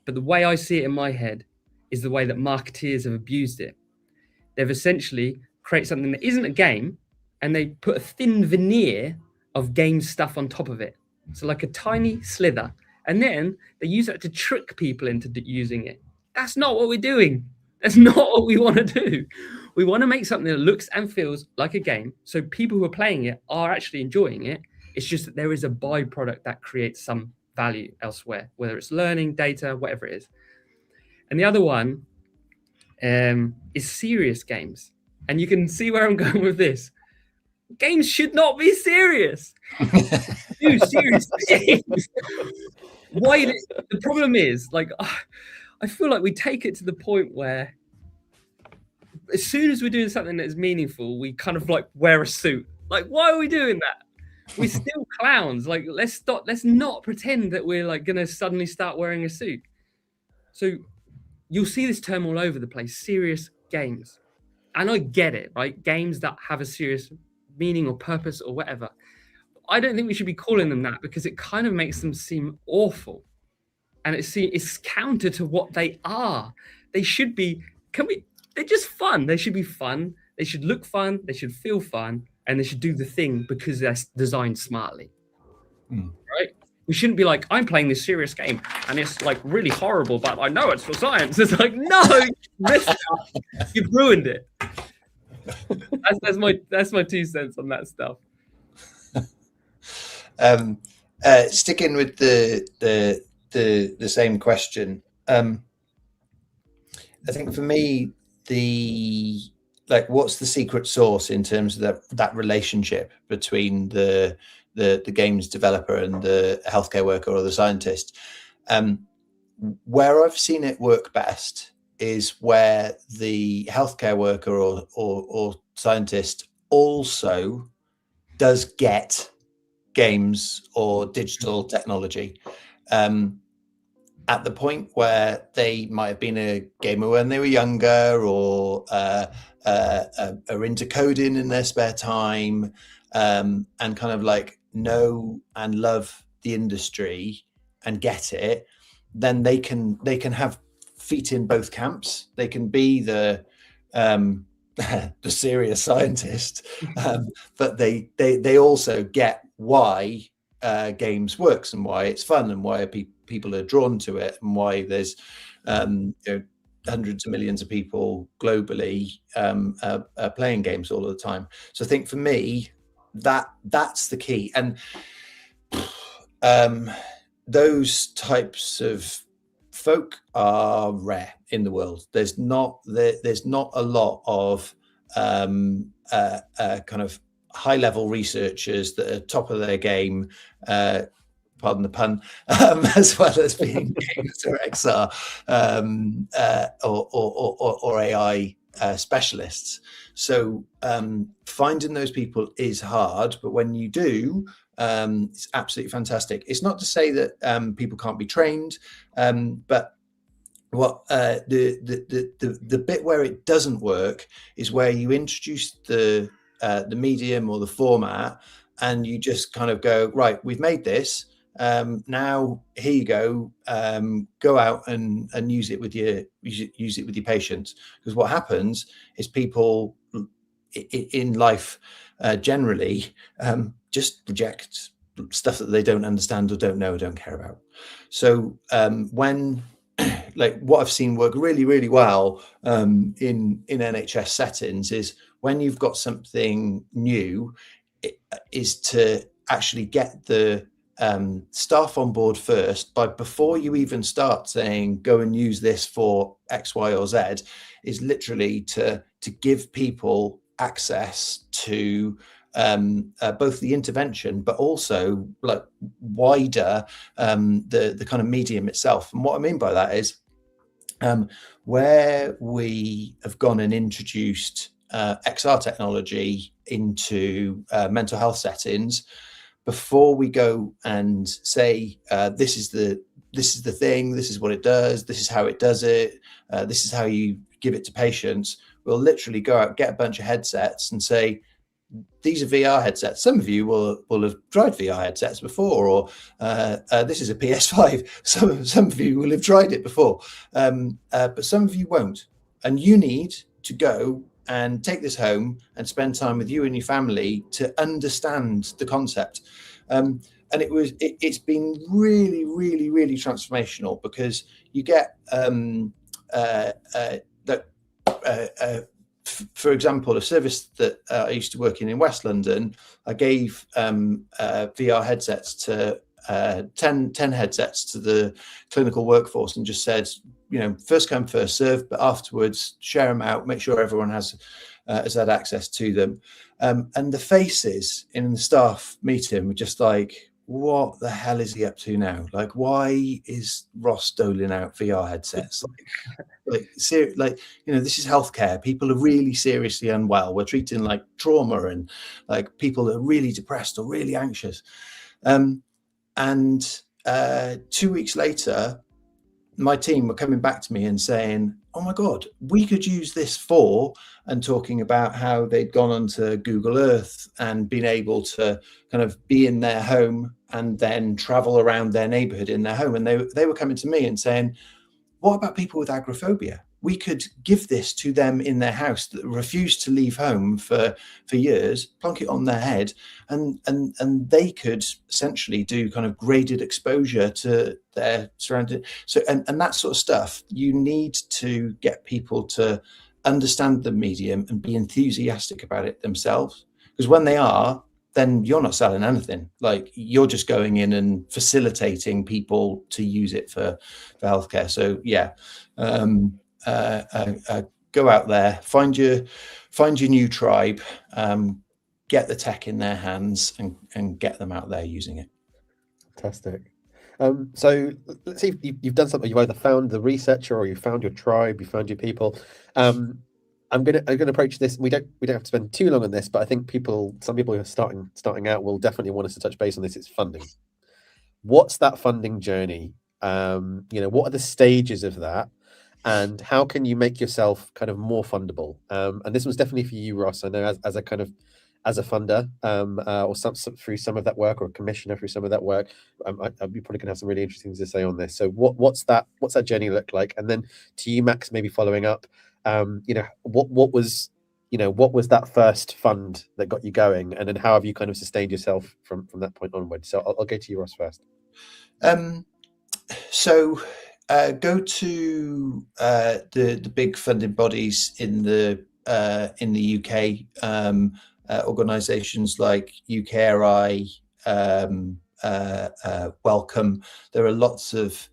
But the way I see it in my head is the way that marketeers have abused it. They've essentially created something that isn't a game, and they put a thin veneer of game stuff on top of it. So like a tiny slither. And then they use that to trick people into using it. That's not what we're doing. That's not what we want to do. We want to make something that looks and feels like a game, so people who are playing it are actually enjoying it. It's just that there is a byproduct that creates some value elsewhere, whether it's learning, data, whatever it is. And the other one is serious games. And you can see where I'm going with this. Games should not be serious. Do serious games. Why? The problem is, like, I feel like we take it to the point where as soon as we're doing something that is meaningful, we kind of like wear a suit. Like, why are we doing that? We're still clowns. Like, let's not pretend that we're like gonna suddenly start wearing a suit. So you'll see this term all over the place, serious games. And I get it, right? Games that have a serious meaning or purpose or whatever. I don't think we should be calling them that, because it kind of makes them seem awful. And it's counter to what they are. They should be, they're just fun. They should be fun. They should look fun. They should feel fun. And they should do the thing because they're designed smartly. Right? We shouldn't be like, I'm playing this serious game and it's like really horrible, but I know it's for science. It's like, no, you've ruined it. That's my 2 cents on that stuff. Sticking with the same question, I think for me, what's the secret sauce in terms of that relationship between the games developer and the healthcare worker or the scientist? Where I've seen it work best is where the healthcare worker or scientist also does get games or digital technology. At the point where they might have been a gamer when they were younger, or are into coding in their spare time, and kind of like know and love the industry and get it, then they can have feet in both camps. They can be the serious scientist, but they also get why games works and why it's fun and why people are drawn to it and why there's hundreds of millions of people globally playing games all of the time. So I think for me that's the key, and those types of folk are rare in the world. There's not a lot of kind of high level researchers that are top of their game, pardon the pun, as well as being gamers or XR or AI specialists. So finding those people is hard, but when you do, it's absolutely fantastic. It's not to say that people can't be trained, but what the bit where it doesn't work is where you introduce the medium or the format, and you just kind of go, right, we've made this. Now here you go. Go out and use it with your patients. Because what happens is people in life generally just reject stuff that they don't understand or don't know or don't care about. So when like what I've seen work really, really well in NHS settings is when you've got something new, is to actually get the staff on board first, before you even start saying go and use this for X, Y, or Z, is literally to give people access to both the intervention, but also like wider the kind of medium itself. And what I mean by that is where we have gone and introduced XR technology into mental health settings, before we go and say this is the thing, this is what it does, this is how it does it, this is how you give it to patients, we'll literally go out, get a bunch of headsets and say, these are VR headsets. Some of you will have tried VR headsets before, or this is a PS5. Some of you will have tried it before, but some of you won't. And you need to go and take this home and spend time with you and your family to understand the concept. And it's been really, really, really transformational, because you get for example, a service that I used to work in West London, I gave VR headsets to 10 headsets to the clinical workforce, and just said, first come, first serve, but afterwards share them out, make sure everyone has had access to them. And the faces in the staff meeting were just like, what the hell is he up to now? Like, why is Ross doling out VR headsets? This is healthcare. People are really seriously unwell. We're treating like trauma, and like people are really depressed or really anxious. And 2 weeks later, my team were coming back to me and saying, oh my God, we could use this for, and talking about how they'd gone onto Google Earth and been able to kind of be in their home and then travel around their neighborhood in their home. And they were coming to me and saying, what about people with agoraphobia? We could give this to them in their house that refuse to leave home for years, plonk it on their head, and they could essentially do kind of graded exposure to their surrounding. So, and that sort of stuff, you need to get people to understand the medium and be enthusiastic about it themselves. Because when they are, then you're not selling anything. Like, you're just going in and facilitating people to use it for healthcare. So yeah, go out there, find your new tribe, get the tech in their hands, and get them out there using it. Fantastic. So let's see if you've done something. You've either found the researcher, or you found your tribe, you found your people. I'm gonna approach this. We don't have to spend too long on this, but I think some people who are starting out will definitely want us to touch base on this. It's funding. What's that funding journey? What are the stages of that, and how can you make yourself kind of more fundable? And this was definitely for you, Ross. I know as a funder, or through some of that work, or a commissioner through some of that work, you're probably going to have some really interesting things to say on this. So what's that journey look like? And then to you, Max, maybe following up, what was that first fund that got you going, and then how have you kind of sustained yourself from that point onward? So I'll go to you, Ross, first. Go to the big funding bodies in the UK. Organisations like UKRI, Welcome. There are lots of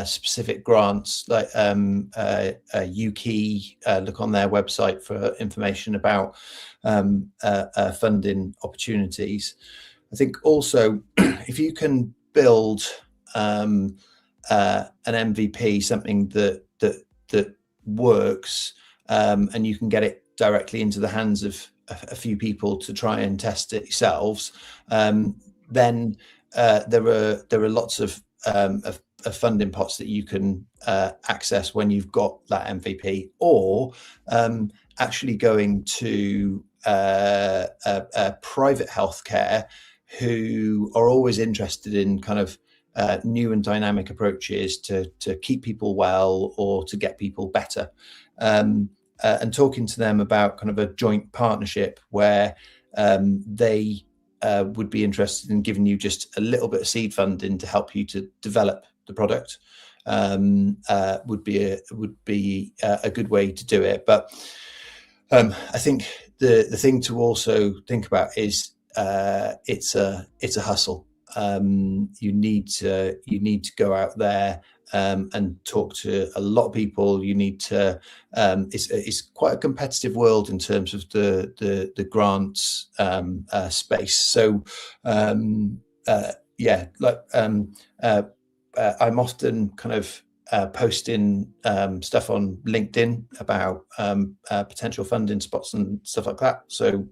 specific grants, like UKey. Look on their website for information about funding opportunities. I think also, if you can build an MVP, something that works, and you can get it directly into the hands of a few people to try and test it yourselves, then there are lots of funding pots that you can access when you've got that MVP, or actually going to private healthcare, who are always interested in kind of new and dynamic approaches to keep people well or to get people better. And talking to them about kind of a joint partnership where they would be interested in giving you just a little bit of seed funding to help you to develop the product. would be a good way to do it. But I think the thing to also think about is it's a hustle. You need to go out there and talk to a lot of people. You need to. It's quite a competitive world in terms of the grants space. So yeah, like I'm often kind of posting stuff on LinkedIn about potential funding spots and stuff like that. So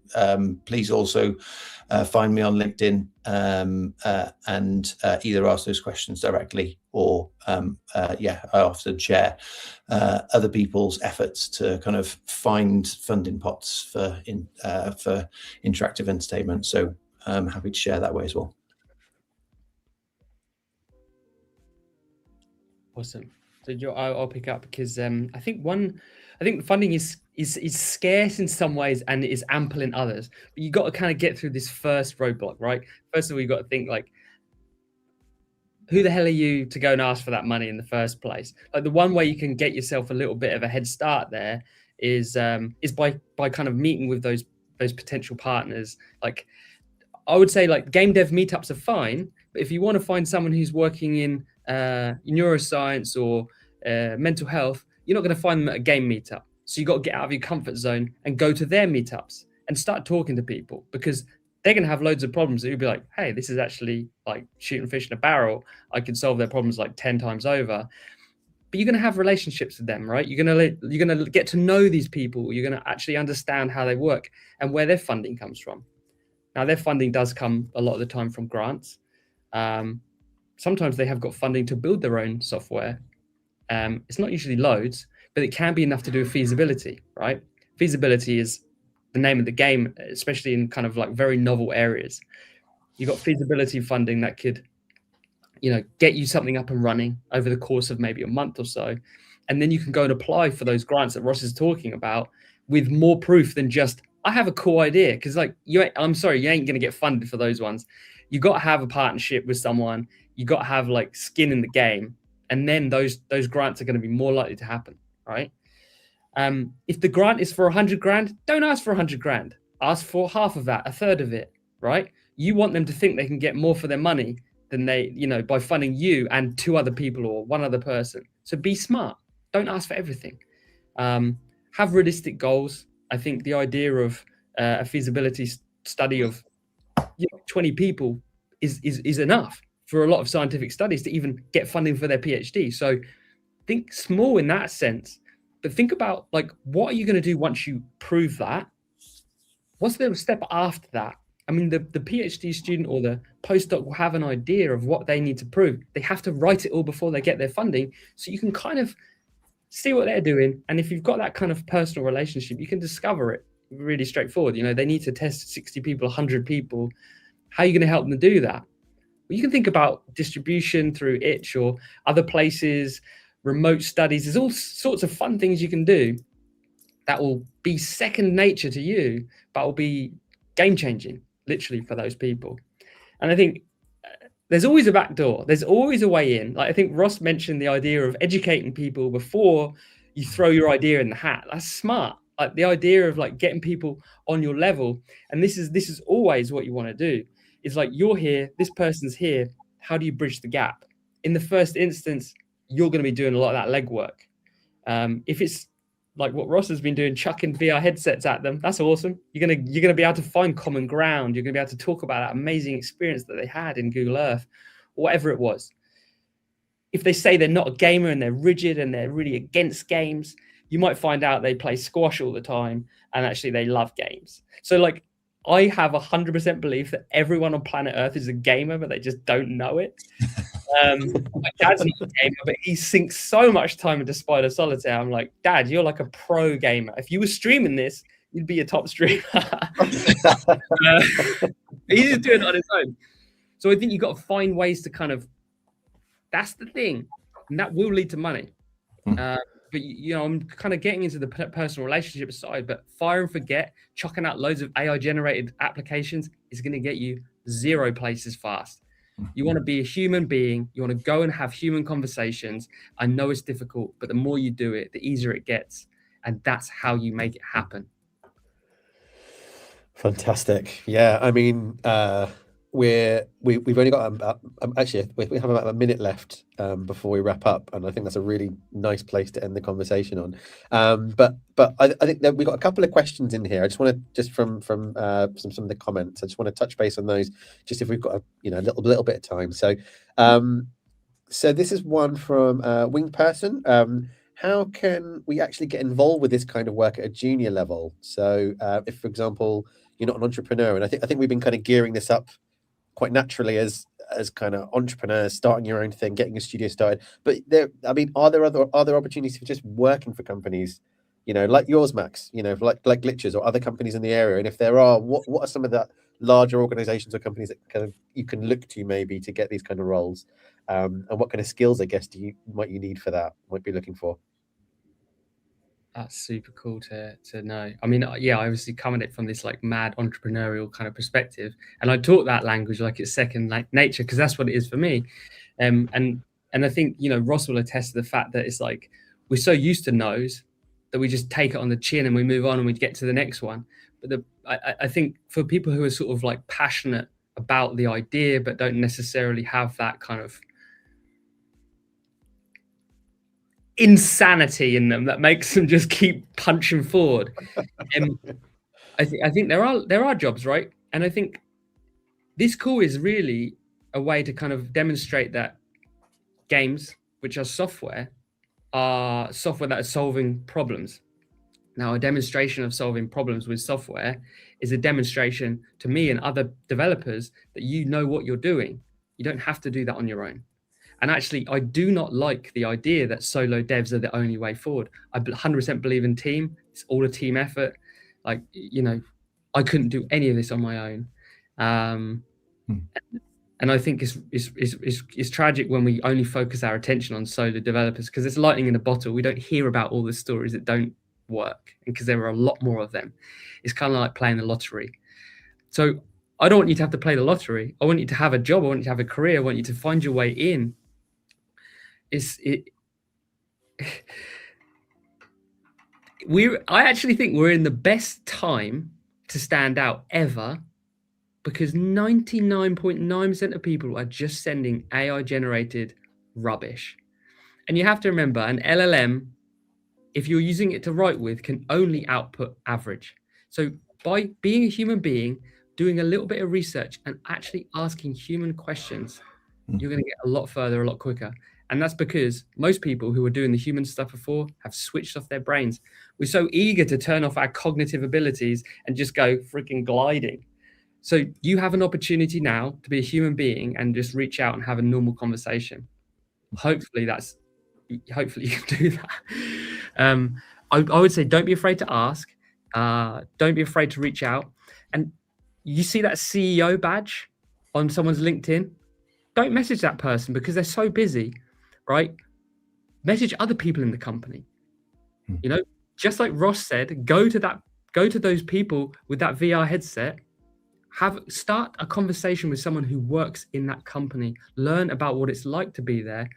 please also find me on LinkedIn and either ask those questions directly, or yeah, I often share other people's efforts to kind of find funding pots for interactive entertainment. So I'm happy to share that way as well. Awesome. So I'll pick up, because I think funding is scarce in some ways and it is ample in others. But you got to kind of get through this first roadblock, right? First of all, you got to think, like, who the hell are you to go and ask for that money in the first place? Like, the one way you can get yourself a little bit of a head start there is by kind of meeting with those potential partners. Like, I would say, like, game dev meetups are fine, but if you want to find someone who's working in neuroscience or mental health, you're not going to find them at a game meetup. So you got to get out of your comfort zone and go to their meetups and start talking to people, because they're going to have loads of problems that you'll be like, hey, this is actually like shooting fish in a barrel. I can solve their problems like 10 times over. But you're going to have relationships with them, right? You're going to get to know these people. You're going to actually understand how they work and where their funding comes from. Now, their funding does come a lot of the time from grants. Sometimes they have got funding to build their own software. It's not usually loads, but it can be enough to do a feasibility, right? Feasibility is the name of the game, especially in kind of like very novel areas. You've got feasibility funding that could, get you something up and running over the course of maybe a month or so. And then you can go and apply for those grants that Ross is talking about with more proof than just, I have a cool idea. Because I'm sorry, you ain't going to get funded for those ones. You got to have a partnership with someone. You got to have like skin in the game. And then those grants are going to be more likely to happen, right? If the grant is for 100 grand, don't ask for 100 grand. Ask for half of that, a third of it, right? You want them to think they can get more for their money than they, by funding you and 2 other people or 1 other person. So be smart. Don't ask for everything. Have realistic goals. I think the idea of a feasibility study of 20 people is enough for a lot of scientific studies to even get funding for their PhD. So think small in that sense, but think about, like, what are you going to do once you prove that? What's the step after that? I mean, the PhD student or the postdoc will have an idea of what they need to prove. They have to write it all before they get their funding, so you can kind of see what they're doing. And if you've got that kind of personal relationship, you can discover it really straightforward. They need to test 60 people, 100 people. How are you going to help them do that? Well, you can think about distribution through Itch or other places, remote studies. There's all sorts of fun things you can do that will be second nature to you, but will be game-changing, literally, for those people. And I think there's always a back door. There's always a way in. Like, I think Ross mentioned the idea of educating people before you throw your idea in the hat. That's smart. Like, the idea of like getting people on your level. And this is always what you want to do. It's like, you're here, this person's here. How do you bridge the gap? In the first instance, you're going to be doing a lot of that legwork. If it's like what Ross has been doing, chucking VR headsets at them, that's awesome. You're gonna be able to find common ground. You're gonna be able to talk about that amazing experience that they had in Google Earth, or whatever it was. If they say they're not a gamer and they're rigid and they're really against games, you might find out they play squash all the time and actually they love games. So, like, I have 100% belief that everyone on planet Earth is a gamer, but they just don't know it. My dad's not a gamer, but he sinks so much time into Spider Solitaire. I'm like, Dad, you're like a pro gamer. If you were streaming this, you'd be a top streamer. He's just doing it on his own. So I think you've got to find ways to kind of, that's the thing, and that will lead to money. But I'm kind of getting into the personal relationship side, but fire and forget, chucking out loads of AI generated applications is going to get you 0 places fast. You want to be a human being. You want to go and have human conversations. I know it's difficult, but the more you do it, the easier it gets. And that's how you make it happen. Fantastic. Yeah, I mean, we've only got actually we have about a minute left before we wrap up, and I think that's a really nice place to end the conversation on. But I think that we've got a couple of questions in here. I just want to just from some of the comments. I just want to touch base on those, just if we've got a little bit of time. So this is one from Wing Person. How can we actually get involved with this kind of work at a junior level? So if, for example, you're not an entrepreneur, and I think we've been kind of gearing this up quite naturally as kind of entrepreneurs, starting your own thing, getting a studio started. But are there other opportunities for just working for companies, like yours, Max, like Glitches or other companies in the area? And if there are, what are some of the larger organizations or companies that kind of you can look to maybe to get these kind of roles? And what kind of skills, I guess, might you need for that? Might be looking for. That's super cool to know. I mean, yeah, I obviously come at it from this like mad entrepreneurial kind of perspective, and I talk that language like it's second nature, because that's what it is for me. And I think Ross will attest to the fact that it's like we're so used to no's that we just take it on the chin and we move on and we get to the next one. But I think for people who are sort of like passionate about the idea but don't necessarily have that kind of insanity in them that makes them just keep punching forward. I think there are jobs, right? And I think this call is really a way to kind of demonstrate that games, which are software that are solving problems. Now, a demonstration of solving problems with software is a demonstration to me and other developers that you know what you're doing. You don't have to do that on your own. And actually, I do not like the idea that solo devs are the only way forward. I 100% believe in team. It's all a team effort. Like, I couldn't do any of this on my own. And I think it's tragic when we only focus our attention on solo developers, because it's lightning in a bottle. We don't hear about all the stories that don't work, and because there are a lot more of them. It's kind of like playing the lottery. So I don't want you to have to play the lottery. I want you to have a job. I want you to have a career. I want you to find your way in. I actually think we're in the best time to stand out ever, because 99.9% of people are just sending AI generated rubbish. And you have to remember, an LLM, if you're using it to write with, can only output average. So by being a human being, doing a little bit of research and actually asking human questions, you're going to get a lot further, a lot quicker. And that's because most people who were doing the human stuff before have switched off their brains. We're so eager to turn off our cognitive abilities and just go freaking gliding. So you have an opportunity now to be a human being and just reach out and have a normal conversation. Hopefully you can do that. I would say don't be afraid to ask. Don't be afraid to reach out. And you see that CEO badge on someone's LinkedIn? Don't message that person because they're so busy, right? Message other people in the company. Just like Ross said, go to those people with that VR headset. Start a conversation with someone who works in that company. Learn about what it's like to be there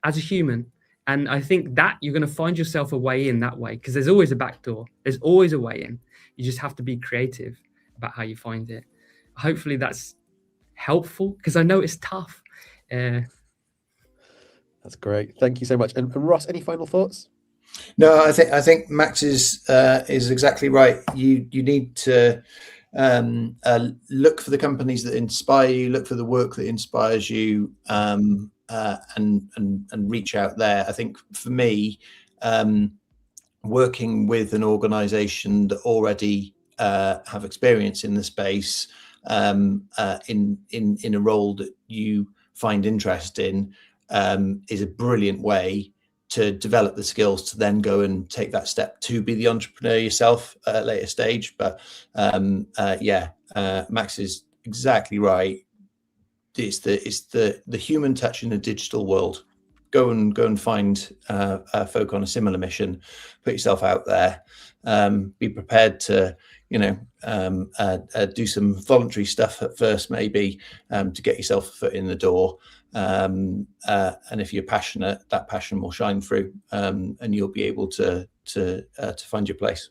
as a human. And I think that you're going to find yourself a way in that way, because there's always a back door. There's always a way in. You just have to be creative about how you find it. Hopefully that's helpful, because I know it's tough. That's great. Thank you so much. And Ross, any final thoughts? No, I think Max is exactly right. You need to look for the companies that inspire you, look for the work that inspires you, and reach out there. I think for me, working with an organization that already have experience in the space, in a role that you find interest in, is a brilliant way to develop the skills to then go and take that step to be the entrepreneur yourself at a later stage. But Max is exactly right. It's the human touch in a digital world. go and find folk on a similar mission, put yourself out there, be prepared to, do some voluntary stuff at first, maybe, to get yourself a foot in the door. And if you're passionate, that passion will shine through, and you'll be able to find your place.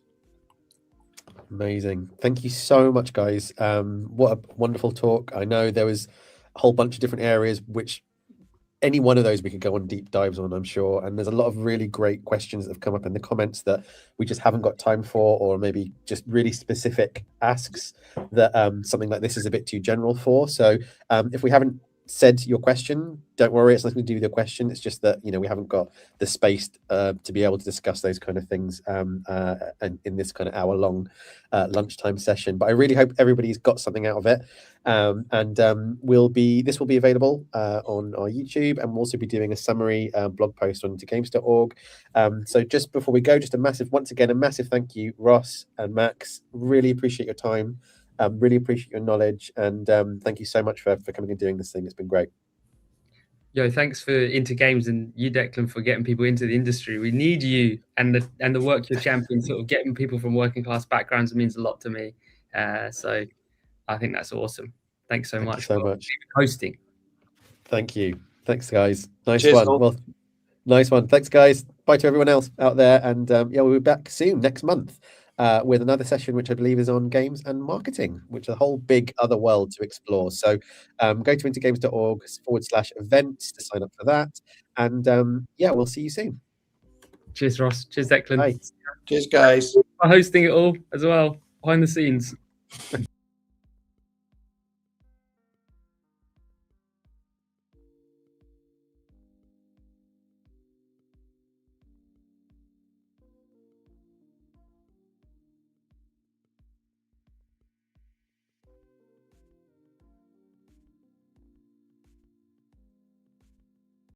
Amazing. Thank you so much, guys. What a wonderful talk. I know there was a whole bunch of different areas which any one of those we could go on deep dives on, I'm sure. And there's a lot of really great questions that have come up in the comments that we just haven't got time for, or maybe just really specific asks that something like this is a bit too general for. So if we haven't said your question, don't worry, it's nothing to do with your question. It's just that, we haven't got the space to be able to discuss those kind of things and in this kind of hour-long lunchtime session. But I really hope everybody's got something out of it. This will be available on our YouTube, and we'll also be doing a summary blog post on togames.org. So just before we go, just once again a massive thank you, Ross and Max. Really appreciate your time. Really appreciate your knowledge, and thank you so much for coming and doing this thing. It's been great. Yo, thanks for Into Games, and you, Declan, for getting people into the industry. We need you, and the work you're championing, sort of getting people from working class backgrounds, means a lot to me. So I think that's awesome. Thanks so much for hosting. Thank you. Thanks, guys. Nice Cheers, one. all. Well, nice one. Thanks, guys. Bye to everyone else out there, and we'll be back soon next month. With another session, which I believe is on games and marketing, which is a whole big other world to explore. So go to intogames.org/events to sign up for that. And we'll see you soon. Cheers, Ross. Cheers, Declan. Bye. Cheers, guys. For hosting it all as well, behind the scenes.